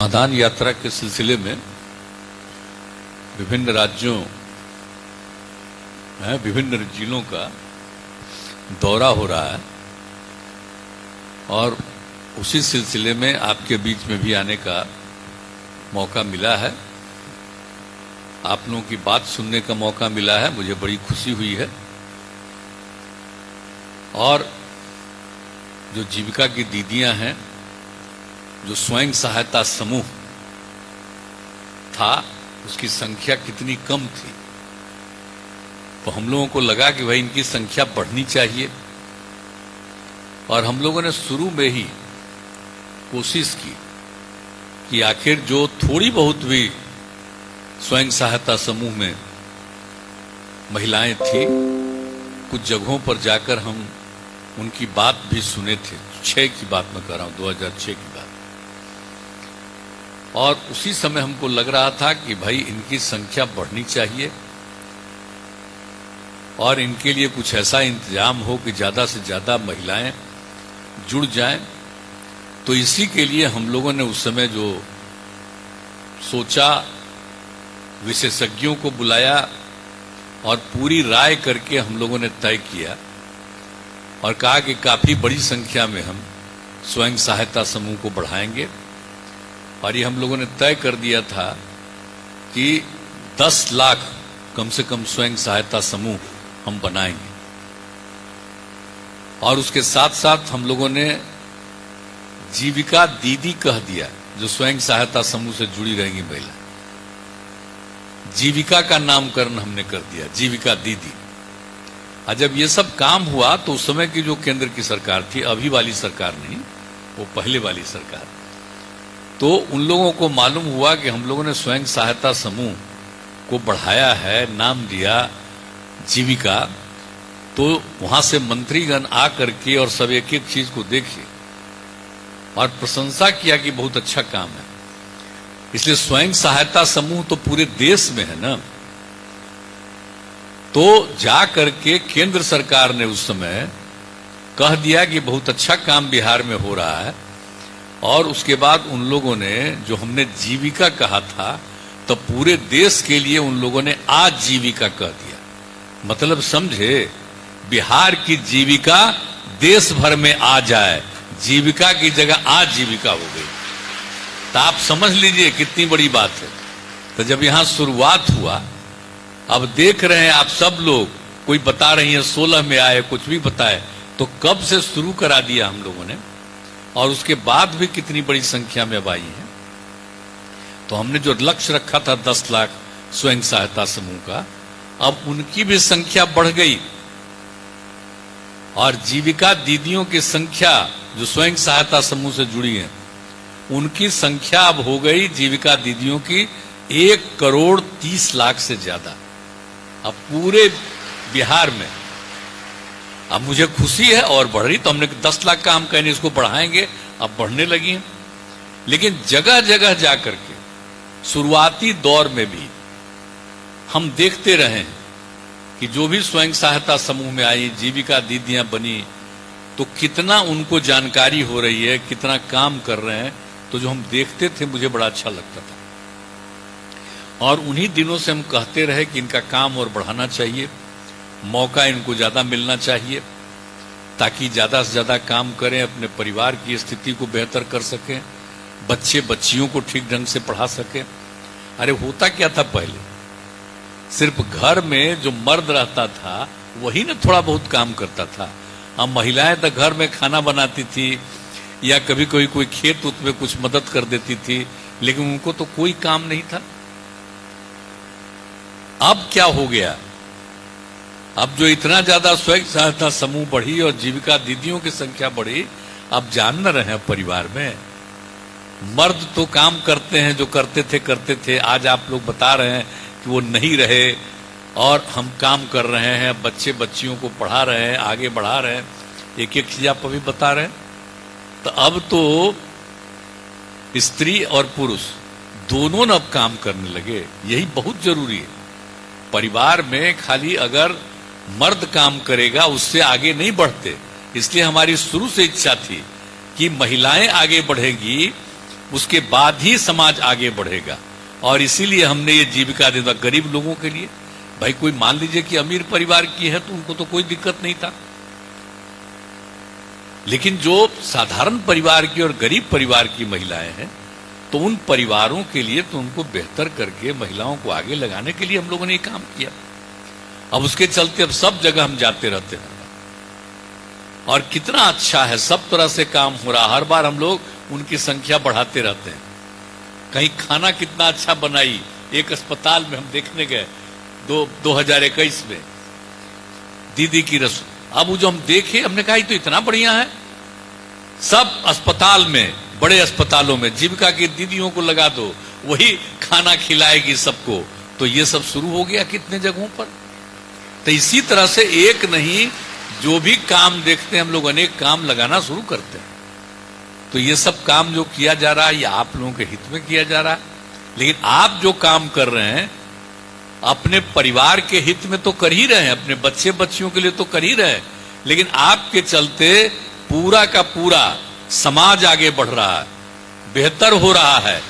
समाधान यात्रा के सिलसिले में विभिन्न राज्यों विभिन्न जिलों का दौरा हो रहा है और उसी सिलसिले में आपके बीच में भी आने का मौका मिला है। आप लोगों की बात सुनने का मौका मिला है, मुझे बड़ी खुशी हुई है। और जो जीविका की दीदियां हैं, जो स्वयं सहायता समूह था, उसकी संख्या कितनी कम थी, तो हम लोगों को लगा कि भाई इनकी संख्या बढ़नी चाहिए। और हम लोगों ने शुरू में ही कोशिश की कि आखिर जो थोड़ी बहुत भी स्वयं सहायता समूह में महिलाएं थी, कुछ जगहों पर जाकर हम उनकी बात भी सुने थे। 6 की बात मैं कर रहा हूं, 2006 की बात। और उसी समय हमको लग रहा था कि भाई इनकी संख्या बढ़नी चाहिए और इनके लिए कुछ ऐसा इंतजाम हो कि ज्यादा से ज्यादा महिलाएं जुड़ जाएं। तो इसी के लिए हम लोगों ने उस समय जो सोचा, विशेषज्ञों को बुलाया और पूरी राय करके हम लोगों ने तय किया और कहा कि काफी बड़ी संख्या में हम स्वयं सहायता समूह को बढ़ाएंगे। और ये हम लोगों ने तय कर दिया था कि 10 लाख कम से कम स्वयं सहायता समूह हम बनाएंगे। और उसके साथ साथ हम लोगों ने जीविका दीदी कह दिया, जो स्वयं सहायता समूह से जुड़ी रहेंगी महिला। जीविका का नामकरण हमने कर दिया, जीविका दीदी। और जब ये सब काम हुआ तो उस समय की जो केंद्र की सरकार थी, अभी वाली सरकार नहीं, वो पहले वाली सरकार, तो उन लोगों को मालूम हुआ कि हम लोगों ने स्वयं सहायता समूह को बढ़ाया है, नाम दिया जीविका। तो वहां से मंत्रीगण आ करके और सब एक एक चीज को देखे और प्रशंसा किया कि बहुत अच्छा काम है। इसलिए स्वयं सहायता समूह तो पूरे देश में है ना। तो जा करके केंद्र सरकार ने उस समय कह दिया कि बहुत अच्छा काम बिहार में हो रहा है। और उसके बाद उन लोगों ने, जो हमने जीविका कहा था, तो पूरे देश के लिए उन लोगों ने आजीविका कह दिया। मतलब समझे, बिहार की जीविका देश भर में आ जाए, जीविका की जगह आजीविका हो गई। तो आप समझ लीजिए कितनी बड़ी बात है। तो जब यहां शुरुआत हुआ, अब देख रहे हैं आप सब लोग, कोई बता रही है 16 में आए, कुछ भी बताए, तो कब से शुरू करा दिया हम लोगों ने। और उसके बाद भी कितनी बड़ी संख्या में अब आई है। तो हमने जो लक्ष्य रखा था 10 लाख स्वयं सहायता समूह का, अब उनकी भी संख्या बढ़ गई। और जीविका दीदियों की संख्या, जो स्वयं सहायता समूह से जुड़ी हैं, उनकी संख्या अब हो गई जीविका दीदियों की 1,30,00,000 से ज्यादा, अब पूरे बिहार में। अब मुझे खुशी है और बढ़ रही, तो हमने 10 लाख का हम कहने इसको बढ़ाएंगे, अब बढ़ने लगी है। लेकिन जगह जगह जाकर के शुरुआती दौर में भी हम देखते रहे हैं कि जो भी स्वयं सहायता समूह में आई, जीविका दीदियां बनी, तो कितना उनको जानकारी हो रही है, कितना काम कर रहे हैं। तो जो हम देखते थे, मुझे बड़ा अच्छा लगता था। और उन्हीं दिनों से हम कहते रहे कि इनका काम और बढ़ाना चाहिए, मौका इनको ज्यादा मिलना चाहिए, ताकि ज्यादा से ज्यादा काम करें, अपने परिवार की स्थिति को बेहतर कर सकें, बच्चे बच्चियों को ठीक ढंग से पढ़ा सकें। अरे होता क्या था पहले, सिर्फ घर में जो मर्द रहता था वही ना थोड़ा बहुत काम करता था। अब महिलाएं तो घर में खाना बनाती थी या कभी कोई खेत उत में कुछ मदद कर देती थी, लेकिन उनको तो कोई काम नहीं था। अब क्या हो गया, अब जो इतना ज्यादा स्वयं सहायता समूह बढ़ी और जीविका दीदियों की संख्या बढ़ी, अब जान न रहे परिवार में मर्द तो काम करते हैं, जो करते थे। आज आप लोग बता रहे हैं कि वो नहीं रहे और हम काम कर रहे हैं, बच्चे बच्चियों को पढ़ा रहे हैं, आगे बढ़ा रहे हैं, एक एक चीज आप अभी बता रहे हैं। तो अब तो स्त्री और पुरुष दोनों न अब काम करने लगे, यही बहुत जरूरी है। परिवार में खाली अगर मर्द काम करेगा, उससे आगे नहीं बढ़ते। इसलिए हमारी शुरू से इच्छा थी कि महिलाएं आगे बढ़ेंगी उसके बाद ही समाज आगे बढ़ेगा। और इसीलिए हमने ये जीविका दिया गरीब लोगों के लिए। भाई कोई मान लीजिए कि अमीर परिवार की है तो उनको तो कोई दिक्कत नहीं था, लेकिन जो साधारण परिवार की और गरीब परिवार की महिलाएं हैं तो उन परिवारों के लिए तो उनको बेहतर करके महिलाओं को आगे लगाने के लिए हम लोगों ने ये काम किया। अब उसके चलते अब सब जगह हम जाते रहते हैं और कितना अच्छा है, सब तरह से काम हो रहा। हर बार हम लोग उनकी संख्या बढ़ाते रहते हैं। कहीं खाना कितना अच्छा बनाई, एक अस्पताल में हम देखने गए 2021 में दीदी की रसोई। अब वो जो हम देखे हमने कहा ये तो इतना बढ़िया है, सब अस्पताल में, बड़े अस्पतालों में जीविका की दीदियों को लगा दो, वही खाना खिलाएगी सबको। तो ये सब शुरू हो गया कितने जगहों पर। तो इसी तरह से एक नहीं, जो भी काम देखते हैं हम लोग अनेक काम लगाना शुरू करते हैं। तो ये सब काम जो किया जा रहा है ये आप लोगों के हित में किया जा रहा है, लेकिन आप जो काम कर रहे हैं अपने परिवार के हित में तो कर ही रहे हैं, अपने बच्चे बच्चियों के लिए तो कर ही रहे हैं, लेकिन आपके चलते पूरा का पूरा समाज आगे बढ़ रहा है, बेहतर हो रहा है,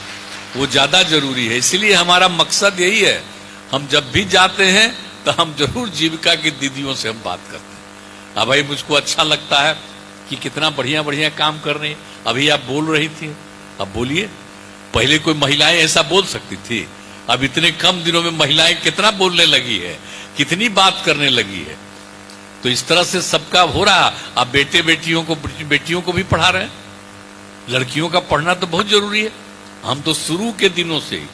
वो ज्यादा जरूरी है। इसलिए हमारा मकसद यही है, हम जब भी जाते हैं तो हम जरूर जीविका की दीदियों से हम बात करते हैं। अब भाई मुझको अच्छा लगता है कि कितना बढ़िया बढ़िया काम कर रहे हैं। अभी आप बोल रही थी, अब बोलिए। पहले कोई महिलाएं ऐसा बोल सकती थी, अब इतने कम दिनों में महिलाएं कितना बोलने लगी है, कितनी बात करने लगी है। तो इस तरह से सबका हो रहा। अब बेटियों को भी पढ़ा रहे हैं। लड़कियों का पढ़ना तो बहुत जरूरी है। हम तो शुरू के दिनों से ही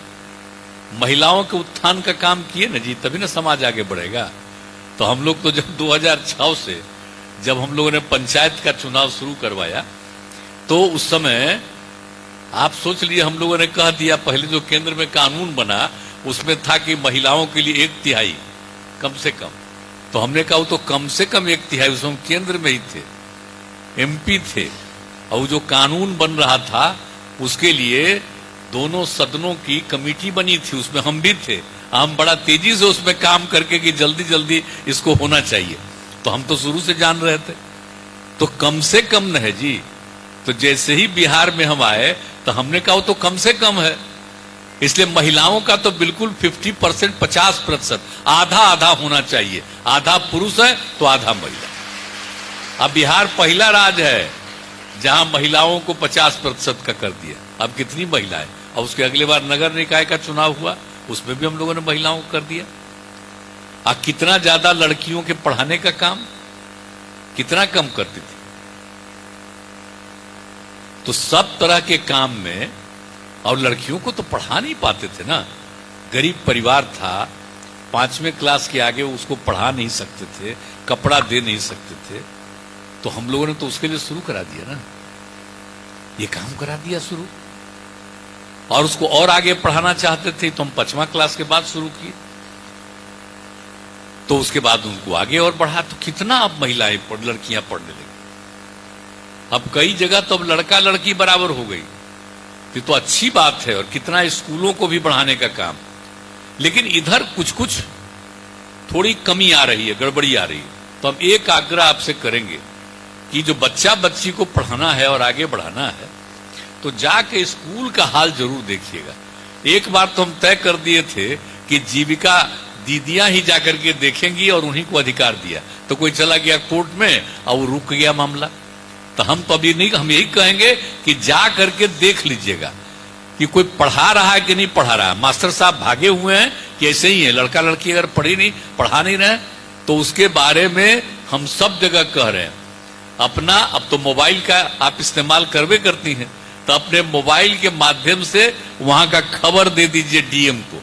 महिलाओं के उत्थान का काम किए ना जी, तभी ना समाज आगे बढ़ेगा। तो हम लोग तो जब 2006 से जब हम लोगों ने पंचायत का चुनाव शुरू करवाया तो उस समय आप सोच लिए हम लोगों ने कह दिया, पहले जो केंद्र में कानून बना उसमें था कि महिलाओं के लिए 1/3 कम से कम। तो हमने कहा वो तो कम से कम 1/3, उसमें हम केंद्र में ही थे, एमपी थे, और जो कानून बन रहा था उसके लिए दोनों सदनों की कमेटी बनी थी, उसमें हम भी थे। हम बड़ा तेजी से उसमें काम करके कि जल्दी जल्दी इसको होना चाहिए। तो हम तो शुरू से जान रहे थे, तो कम से कम न है जी। तो जैसे ही बिहार में हम आए तो हमने कहा वो तो कम से कम है। इसलिए महिलाओं का तो बिल्कुल 50%, 50%, आधा आधा होना चाहिए। आधा पुरुष है तो आधा महिला। अब बिहार पहला राज्य है जहां महिलाओं को 50% का कर दिया। अब कितनी महिलाएं, और उसके अगले बार नगर निकाय का चुनाव हुआ उसमें भी हम लोगों ने महिलाओं को कर दिया। अब कितना ज्यादा लड़कियों के पढ़ाने का काम कितना कम करती थी। तो सब तरह के काम में, और लड़कियों को तो पढ़ा नहीं पाते थे ना। गरीब परिवार था, 5वें क्लास के आगे उसको पढ़ा नहीं सकते थे, कपड़ा दे नहीं सकते थे। तो हम लोगों ने तो उसके लिए शुरू करा दिया ना, ये काम करा दिया शुरू। और उसको और आगे पढ़ाना चाहते थे तो हम 5वां क्लास के बाद शुरू किए। तो उसके बाद उनको आगे और बढ़ा। तो कितना अब महिलाएं लड़कियां पढ़ने लगी। अब कई जगह तो अब लड़का लड़की बराबर हो गई। ये तो अच्छी बात है, और कितना स्कूलों को भी बढ़ाने का काम। लेकिन इधर कुछ कुछ थोड़ी कमी आ रही है, गड़बड़ी आ रही है। तो हम एक आग्रह आपसे करेंगे कि जो बच्चा बच्ची को पढ़ाना है और आगे बढ़ाना है तो जाके स्कूल का हाल जरूर देखिएगा। एक बार तो हम तय कर दिए थे कि जीविका दीदियां ही जाकर के देखेंगी और उन्हीं को अधिकार दिया। तो कोई चला गया कोर्ट में और रुक गया मामला। तो हम तो अभी नहीं, हम यही कहेंगे कि जा करके देख लीजिएगा कि कोई पढ़ा रहा है कि नहीं पढ़ा रहा है। मास्टर साहब भागे हुए हैं कि ऐसे ही है, लड़का लड़की अगर पढ़ा नहीं रहे तो उसके बारे में हम सब जगह कह रहे हैं। अपना अब तो मोबाइल का आप इस्तेमाल करवे करती हैं, तो अपने मोबाइल के माध्यम से वहां का खबर दे दीजिए डीएम को,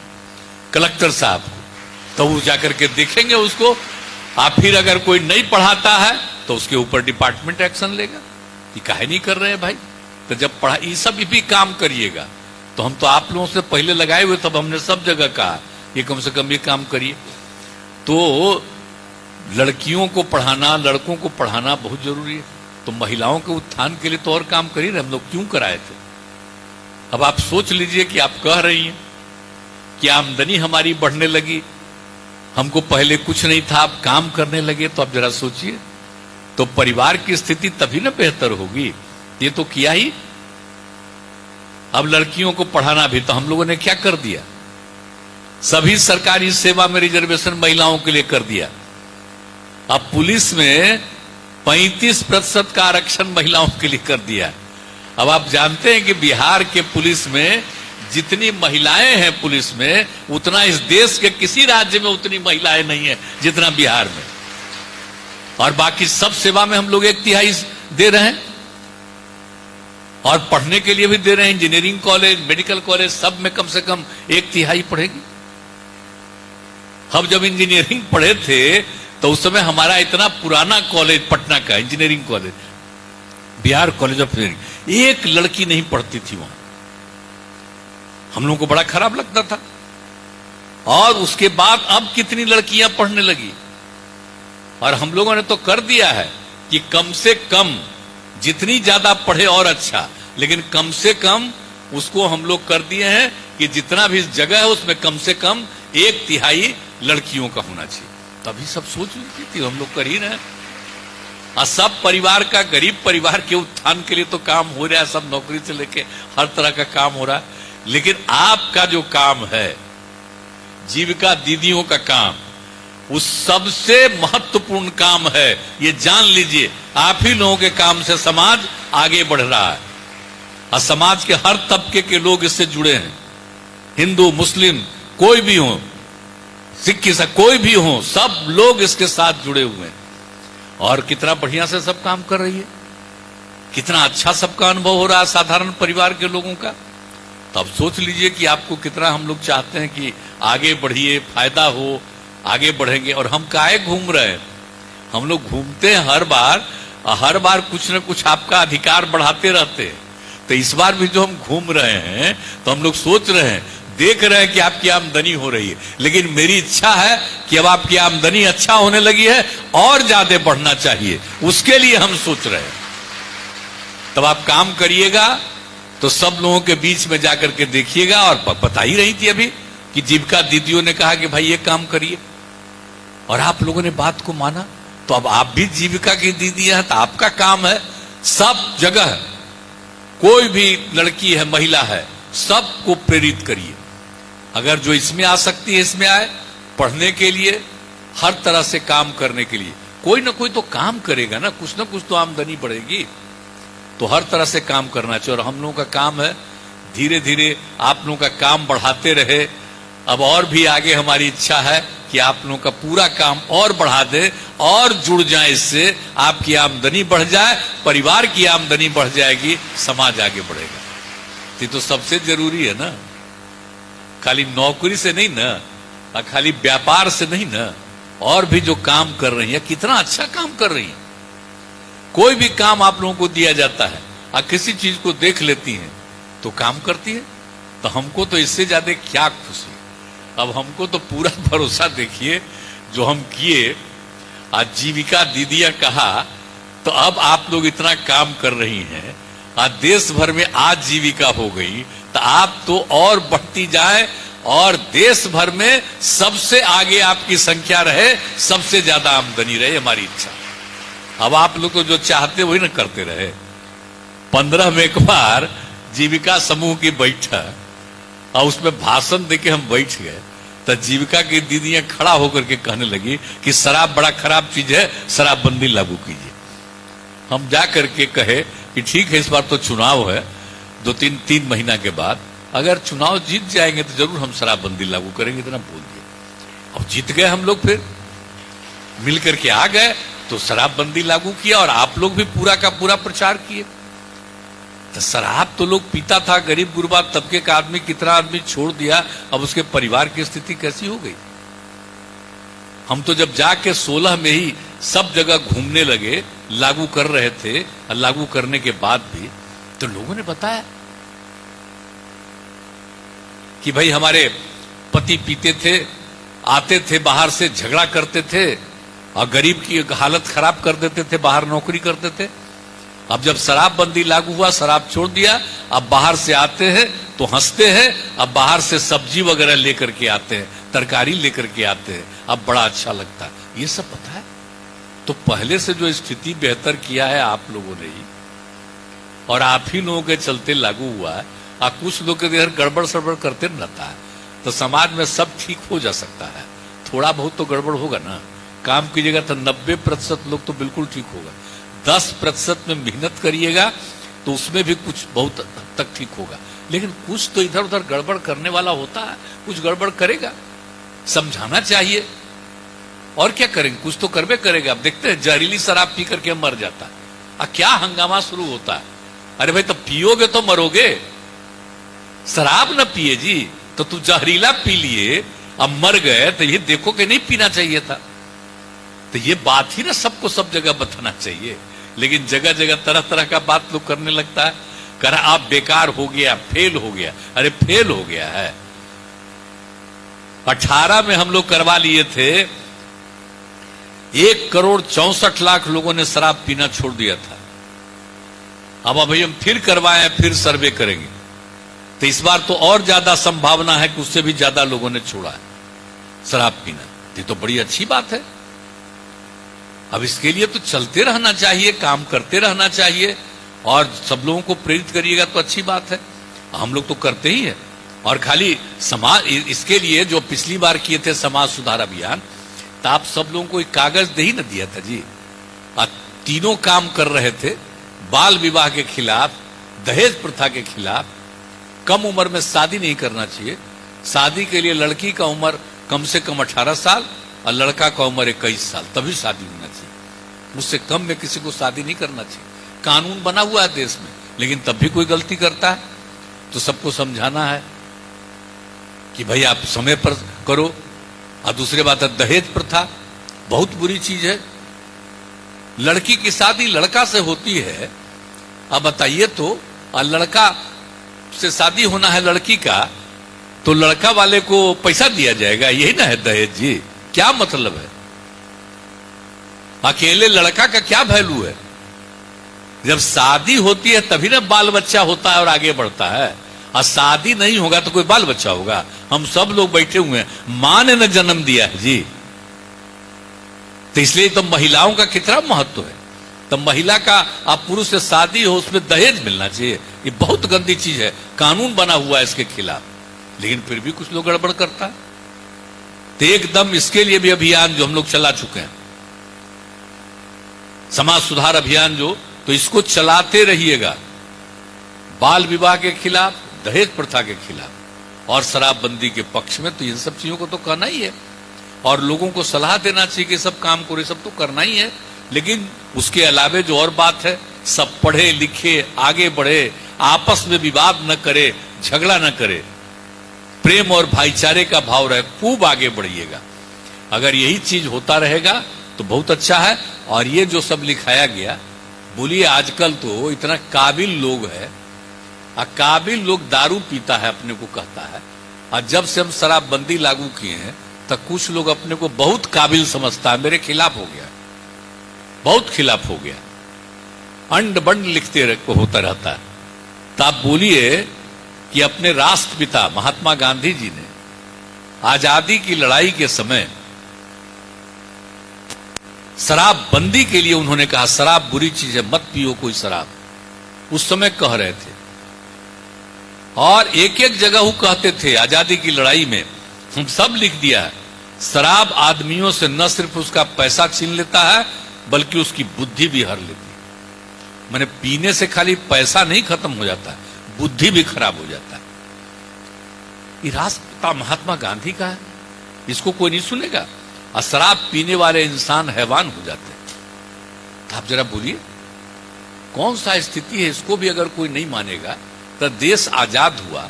कलेक्टर साहब को, तो वो जाकर के देखेंगे उसको। आप फिर अगर कोई नहीं पढ़ाता है तो उसके ऊपर डिपार्टमेंट एक्शन लेगा कि काहे नहीं कर रहे हैं भाई। तो जब पढ़ा ये सब भी काम करिएगा। तो हम तो आप लोगों से पहले लगाए हुए, तब हमने सब जगह कहा ये कम से कम ये काम करिए। तो लड़कियों को पढ़ाना, लड़कों को पढ़ाना बहुत जरूरी है। तो महिलाओं के उत्थान के लिए तो और काम करिए ना, हम लोग क्यों कराए थे। अब आप सोच लीजिए कि आप कह रही हैं कि आमदनी हमारी बढ़ने लगी, हमको पहले कुछ नहीं था, अब काम करने लगे। तो आप जरा सोचिए, तो परिवार की स्थिति तभी ना बेहतर होगी। ये तो किया ही। अब लड़कियों को पढ़ाना भी, तो हम लोगों ने क्या कर दिया, सभी सरकारी सेवा में रिजर्वेशन महिलाओं के लिए कर दिया। अब पुलिस में 35% का आरक्षण महिलाओं के लिए कर दिया। अब आप जानते हैं कि बिहार के पुलिस में जितनी महिलाएं हैं पुलिस में, उतना इस देश के किसी राज्य में उतनी महिलाएं नहीं है जितना बिहार में। और बाकी सब सेवा में हम लोग 1/3 दे रहे हैं, और पढ़ने के लिए भी दे रहे हैं। इंजीनियरिंग कॉलेज, मेडिकल कॉलेज, सब में कम से कम 1/3 पढ़ेगी। हम जब इंजीनियरिंग पढ़े थे तो उस समय हमारा इतना पुराना कॉलेज, पटना का engineering college, Bihar college of engineering, एक लड़की नहीं पढ़ती थी वहां। हम लोगों को बड़ा खराब लगता था। और उसके बाद अब कितनी लड़कियां पढ़ने लगी, और हम लोगों ने तो कर दिया है कि कम से कम जितनी ज्यादा पढ़े और अच्छा, लेकिन कम से कम उसको हम लोग कर दिए हैं कि जितना भी जगह है उसमें कम से कम 1/3 लड़कियों का होना चाहिए। तभी सब सोच रही थी, हम लोग कर ही रहे हैं। और सब परिवार का, गरीब परिवार के उत्थान के लिए तो काम हो रहा है, सब नौकरी से लेके हर तरह का काम हो रहा है। लेकिन आपका जो काम है, जीविका दीदियों का काम, उस सबसे महत्वपूर्ण काम है। ये जान लीजिए, आप ही लोगों के काम से समाज आगे बढ़ रहा है, और समाज के हर तबके के लोग इससे जुड़े हैं। हिंदू, मुस्लिम, कोई भी हो, सिख, ईसाई, कोई भी हो, सब लोग इसके साथ जुड़े हुए हैं। और कितना बढ़िया से सब काम कर रही है, कितना अच्छा सबका अनुभव हो रहा है साधारण परिवार के लोगों का। तो अब सोच लीजिए कि आपको कितना हम लोग चाहते हैं कि आगे बढ़िए, फायदा हो, आगे बढ़ेंगे। और हम काहे घूम रहे हैं, हम लोग घूमते हैं हर बार कुछ न कुछ आपका अधिकार बढ़ाते रहते हैं। तो इस बार भी जो हम घूम रहे हैं, तो हम लोग सोच रहे हैं, देख रहे हैं कि आपकी आमदनी हो रही है, लेकिन मेरी इच्छा है कि अब आपकी आमदनी अच्छा होने लगी है और ज्यादा बढ़ना चाहिए, उसके लिए हम सोच रहे हैं। तब आप काम करिएगा तो सब लोगों के बीच में जाकर के देखिएगा। और बता ही रही थी अभी कि जीविका दीदियों ने कहा कि भाई ये काम करिए, और आप लोगों ने बात को माना। तो अब आप भी जीविका की दीदियां हैं, तो आपका काम है सब जगह, कोई भी लड़की है, महिला है, सबको प्रेरित करिए। अगर जो इसमें आ सकती है इसमें आए, पढ़ने के लिए, हर तरह से काम करने के लिए। कोई ना कोई तो काम करेगा ना कुछ तो आमदनी बढ़ेगी। तो हर तरह से काम करना चाहिए। और हम लोगों का काम है धीरे धीरे आप लोगों का काम बढ़ाते रहे। अब और भी आगे हमारी इच्छा है कि आप लोगों का पूरा काम और बढ़ा दे, और जुड़ जाए, इससे आपकी आमदनी बढ़ जाए, परिवार की आमदनी बढ़ जाएगी, समाज आगे बढ़ेगा। ये तो सबसे जरूरी है ना, खाली नौकरी से नहीं ना, और खाली व्यापार से नहीं ना, और भी जो काम कर रही है, कितना अच्छा काम कर रही है। कोई भी काम आप लोगों को दिया जाता है, और किसी चीज को देख लेती हैं तो काम करती है, तो हमको तो इससे ज्यादा क्या खुशी। अब हमको तो पूरा भरोसा, देखिए जो हम किए, आज जीविका दीदियां कहा, तो अब आप लोग इतना काम कर रही हैं, आज देश भर में आज जीविका हो गई, तो आप तो और बढ़ती जाए, और देश भर में सबसे आगे आपकी संख्या रहे, सबसे ज्यादा आमदनी रहे, हमारी इच्छा। अब आप लोग तो जो चाहते वही ना करते रहे। 15 में एक बार जीविका समूह की बैठक, और उसमें भाषण देके हम बैठ गए, तो जीविका की दीदियां खड़ा होकर के कहने लगी कि शराब बड़ा खराब चीज है, शराबबंदी लागू कीजिए। हम जा करके कहे कि ठीक है, इस बार तो चुनाव है, 2-3 महीना के बाद, अगर चुनाव जीत जाएंगे तो जरूर हम शराबबंदी लागू करेंगे, इतना बोल दिया। और जीत गए हम लोग, फिर मिल करके आ गए, तो शराबबंदी लागू किया, और आप लोग भी पूरा का पूरा प्रचार किए। तो शराब तो लोग पीता था, गरीब गुरबा तबके का आदमी, कितना आदमी छोड़ दिया, अब उसके परिवार की स्थिति कैसी हो गई। हम तो जब जाके 16 में ही सब जगह घूमने लगे, लागू कर रहे थे, और लागू करने के बाद भी तो लोगों ने बताया कि भाई हमारे पति पीते थे, आते थे बाहर से, झगड़ा करते थे, और गरीब की हालत खराब कर देते थे, बाहर नौकरी करते थे। अब जब शराबबंदी लागू हुआ, शराब छोड़ दिया, अब बाहर से आते हैं तो हंसते हैं, अब बाहर से सब्जी वगैरह लेकर के आते हैं, तरकारी लेकर के आते हैं, अब बड़ा अच्छा लगता है। ये सब पता है। तो पहले से जो स्थिति बेहतर किया है आप लोगों ने ही, और आप ही लोगों के चलते लागू हुआ है, और कुछ लोग के इधर गड़बड़ सड़बड़ करते रहता है, तो समाज में सब ठीक हो जा सकता है। थोड़ा बहुत तो गड़बड़ होगा ना, काम कीजिएगा तो 90% लोग तो बिल्कुल ठीक होगा। 10% में मेहनत करिएगा तो उसमें भी कुछ बहुत हद तक ठीक होगा। लेकिन कुछ तो इधर उधर गड़बड़ करने वाला होता है, कुछ गड़बड़ करेगा, समझाना चाहिए। और क्या करेंगे, कुछ तो करबे करेगा। अब देखते हैं जहरीली शराब पी करके मर जाता है, क्या हंगामा शुरू होता है। अरे भाई, तो पियोगे तो मरोगे, शराब न पिए जी, तो तू जहरीला पी लिए अब मर गए, तो ये देखो कि नहीं पीना चाहिए था। तो ये बात ही ना सबको सब जगह बताना चाहिए, लेकिन जगह जगह तरह तरह का बात लोग करने लगता है। कह रहा आप बेकार हो गया, फेल हो गया। अरे फेल हो गया है। 18 में हम लोग करवा लिए थे, 1,64,00,000 लोगों ने शराब पीना छोड़ दिया था। अब अभी हम फिर करवाएं, फिर सर्वे करेंगे, तो इस बार तो और ज्यादा संभावना है कि उससे भी ज्यादा लोगों ने छोड़ा है शराब पीना। ये तो बड़ी अच्छी बात है। अब इसके लिए तो चलते रहना चाहिए, काम करते रहना चाहिए, और सब लोगों को प्रेरित करिएगा तो अच्छी बात है। हम लोग तो करते ही हैं। और खाली समाज, इसके लिए जो पिछली बार किए थे समाज सुधार अभियान, तो आप सब लोगों को एक कागज दे ही न दिया था जी। तीनों काम कर रहे थे, बाल विवाह के खिलाफ, दहेज प्रथा के खिलाफ, कम उम्र में शादी नहीं करना चाहिए। शादी के लिए लड़की का उम्र कम से कम 18 साल और लड़का का उम्र 21 साल, तभी शादी होना चाहिए। उससे कम में किसी को शादी नहीं करना चाहिए। कानून बना हुआ है देश में, लेकिन तब भी कोई गलती करता है तो सबको समझाना है कि भाई आप समय पर करो। और दूसरी बात है दहेज प्रथा, बहुत बुरी चीज है। लड़की की शादी लड़का से होती है, अब बताइए तो, और लड़का से शादी होना है लड़की का, तो लड़का वाले को पैसा दिया जाएगा, यही ना है दहेज जी। क्या मतलब है? अकेले लड़का का क्या वैल्यू है? जब शादी होती है तभी ना बाल बच्चा होता है और आगे बढ़ता है। और शादी नहीं होगा तो कोई बाल बच्चा होगा? हम सब लोग बैठे हुए हैं, मां ने न जन्म दिया है जी। तो इसलिए तो महिलाओं का कितना महत्व है। तो महिला का आप पुरुष से शादी हो, उसमें दहेज मिलना चाहिए, ये बहुत गंदी चीज है। कानून बना हुआ है इसके खिलाफ, लेकिन फिर भी कुछ लोग गड़बड़ करता है। तो एकदम इसके लिए भी अभियान जो हम लोग चला चुके हैं, समाज सुधार अभियान जो, तो इसको चलाते रहिएगा। बाल विवाह के खिलाफ, दहेज प्रथा के खिलाफ और शराबबंदी के पक्ष में, तो इन सब चीजों को तो करना ही है। और लोगों को सलाह देना चाहिए कि सब काम करो, सब तो करना ही है। लेकिन उसके अलावे जो और बात है, सब पढ़े लिखे, आगे बढ़े, आपस में विवाद न करे, झगड़ा न करे, प्रेम और भाईचारे का भाव रहे, खूब आगे बढ़िएगा। अगर यही चीज होता रहेगा तो बहुत अच्छा है। और ये जो सब लिखाया गया, बोलिए आजकल तो इतना काबिल लोग है, काबिल लोग दारू पीता है अपने को कहता है। और जब से हम शराबबंदी लागू किए हैं तो कुछ लोग अपने को बहुत काबिल समझता है, मेरे खिलाफ हो गया, बहुत खिलाफ हो गया, अंड बंड लिखते होता रहता है। तो आप बोलिए कि अपने राष्ट्रपिता महात्मा गांधी जी ने आजादी की लड़ाई के समय शराबबंदी के लिए उन्होंने कहा शराब बुरी चीज है, मत पियो कोई शराब, उस समय कह रहे थे। और एक एक जगह वो कहते थे आजादी की लड़ाई में, हम सब लिख दिया है, शराब आदमियों से न सिर्फ उसका पैसा छीन लेता है बल्कि उसकी बुद्धि भी हर लेती है। मैंने पीने से खाली पैसा नहीं खत्म हो जाता है, बुद्धि भी खराब हो जाता है। ये राष्ट्रपिता महात्मा गांधी का है, इसको कोई नहीं सुनेगा। और शराब पीने वाले इंसान हैवान हो जाते हैं। तो आप जरा बोलिए कौन सा स्थिति है, इसको भी अगर कोई नहीं मानेगा तो देश आजाद हुआ,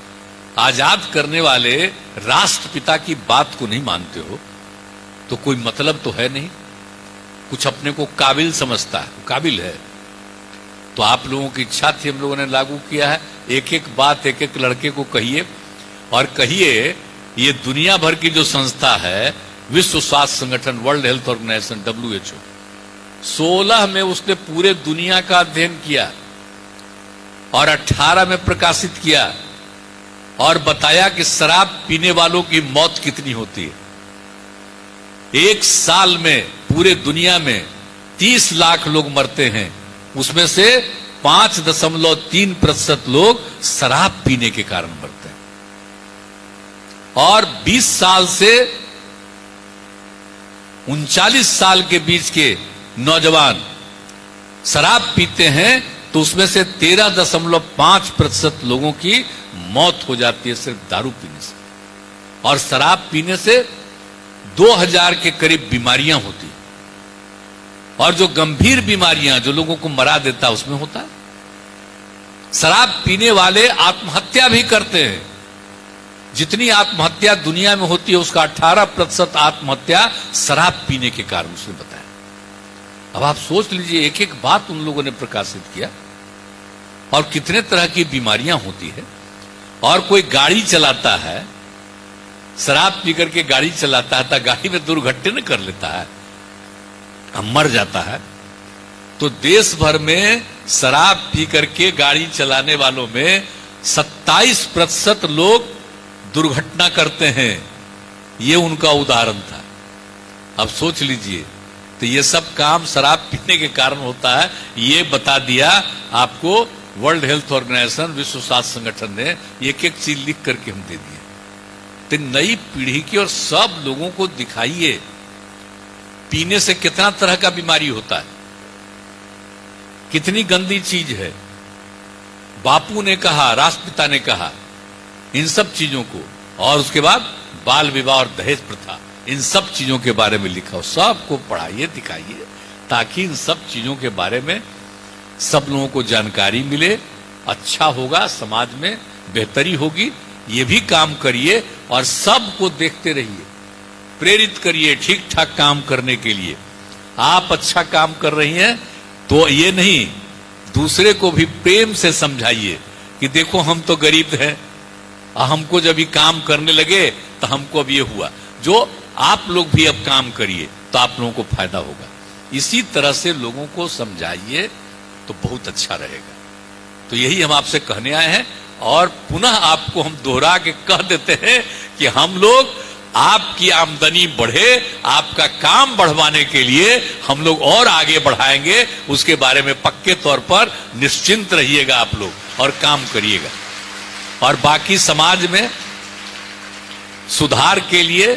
आजाद करने वाले राष्ट्रपिता की बात को नहीं मानते हो तो कोई मतलब तो है नहीं। कुछ अपने को काबिल समझता है, काबिल है। तो आप लोगों की इच्छा थी, हम लोगों ने लागू किया है। एक एक बात एक एक लड़के को कहिए, और कहिए ये दुनिया भर की जो संस्था है, विश्व स्वास्थ्य संगठन, वर्ल्ड हेल्थ ऑर्गेनाइजेशन, WHO, 16 में उसने पूरे दुनिया का अध्ययन किया और 18 में प्रकाशित किया और बताया कि शराब पीने वालों की मौत कितनी होती है। एक साल में पूरे दुनिया में 30 लाख लोग मरते हैं, उसमें से 5.3% लोग शराब पीने के कारण मरते हैं। और 20 साल से 39 साल के बीच के नौजवान शराब पीते हैं तो उसमें से 13.5% लोगों की मौत हो जाती है सिर्फ दारू पीने से। और शराब पीने से 2000 के करीब बीमारियां होती हैं। और जो गंभीर बीमारियां जो लोगों को मरा देता है उसमें होता है। शराब पीने वाले आत्महत्या भी करते हैं। जितनी आत्महत्या दुनिया में होती है उसका 18% आत्महत्या शराब पीने के कारण, उसने बताया। अब आप सोच लीजिए, एक एक बात उन लोगों ने प्रकाशित किया। और कितने तरह की बीमारियां होती है। और कोई गाड़ी चलाता है, शराब पी करके गाड़ी चलाता है तो गाड़ी में दुर्घटना कर लेता है, मर जाता है। तो देश भर में शराब पी करके गाड़ी चलाने वालों में 27% लोग दुर्घटना करते हैं। ये उनका उदाहरण था। अब सोच लीजिए, तो ये सब काम शराब पीने के कारण होता है। ये बता दिया आपको वर्ल्ड हेल्थ ऑर्गेनाइजेशन, विश्व स्वास्थ्य संगठन ने। एक एक चीज लिख करके हम दे दिए। तो नई पीढ़ी की और सब लोगों को दिखाइए पीने से कितना तरह का बीमारी होता है, कितनी गंदी चीज है। बापू ने कहा, राष्ट्रपिता ने कहा इन सब चीजों को। और उसके बाद बाल विवाह और दहेज प्रथा, इन सब चीजों के बारे में लिखा हो। सबको पढ़ाइए, दिखाइए, ताकि इन सब चीजों के बारे में सब लोगों को जानकारी मिले। अच्छा होगा, समाज में बेहतरी होगी। ये भी काम करिए और सबको देखते रहिए, प्रेरित करिए ठीक ठाक काम करने के लिए। आप अच्छा काम कर रही हैं तो ये नहीं, दूसरे को भी प्रेम से समझाइए कि देखो हम तो गरीब हैं, हमको जब ये काम करने लगे तो हमको अब ये हुआ। जो आप लोग भी अब काम करिए तो आप लोगों को फायदा होगा। इसी तरह से लोगों को समझाइए तो बहुत अच्छा रहेगा। तो यही हम आपसे कहने आए हैं। और पुनः आपको हम दोहरा के कह देते हैं कि हम लोग आपकी आमदनी बढ़े, आपका काम बढ़वाने के लिए हम लोग और आगे बढ़ाएंगे। उसके बारे में पक्के तौर पर निश्चिंत रहिएगा आप लोग और काम करिएगा। और बाकी समाज में सुधार के लिए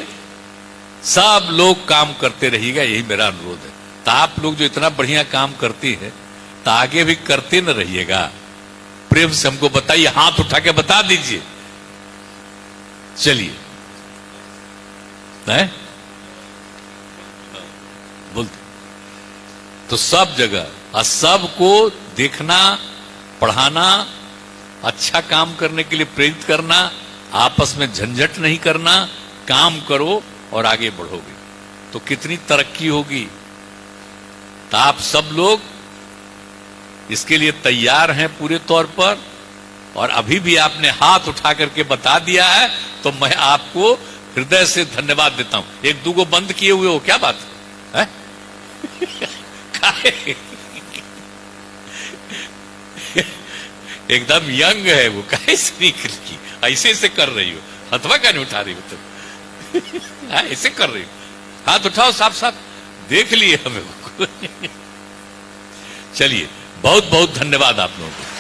सब लोग काम करते रहिएगा, यही मेरा अनुरोध है। तो आप लोग जो इतना बढ़िया काम करती है तो आगे भी करते न रहिएगा। प्रेम से हमको बताइए, हाथ उठा के बता दीजिए। चलिए, बोलते तो सब जगह और सबको देखना, पढ़ाना, अच्छा काम करने के लिए प्रेरित करना, आपस में झंझट नहीं करना। काम करो और आगे बढ़ोगे तो कितनी तरक्की होगी। तो आप सब लोग इसके लिए तैयार हैं पूरे तौर पर। और अभी भी आपने हाथ उठा करके बता दिया है तो मैं आपको हृदय से धन्यवाद देता हूं। एक दूगो बंद किए हुए हो, क्या बात है? एकदम यंग है वो, कैसे निकल की ऐसे ऐसे कर रही हो, हथवा का नहीं उठा रही हो तुम? ऐसे कर रही हो, हाथ उठाओ साफ साफ, देख लिए हमें। चलिए, बहुत बहुत धन्यवाद आप लोगों को।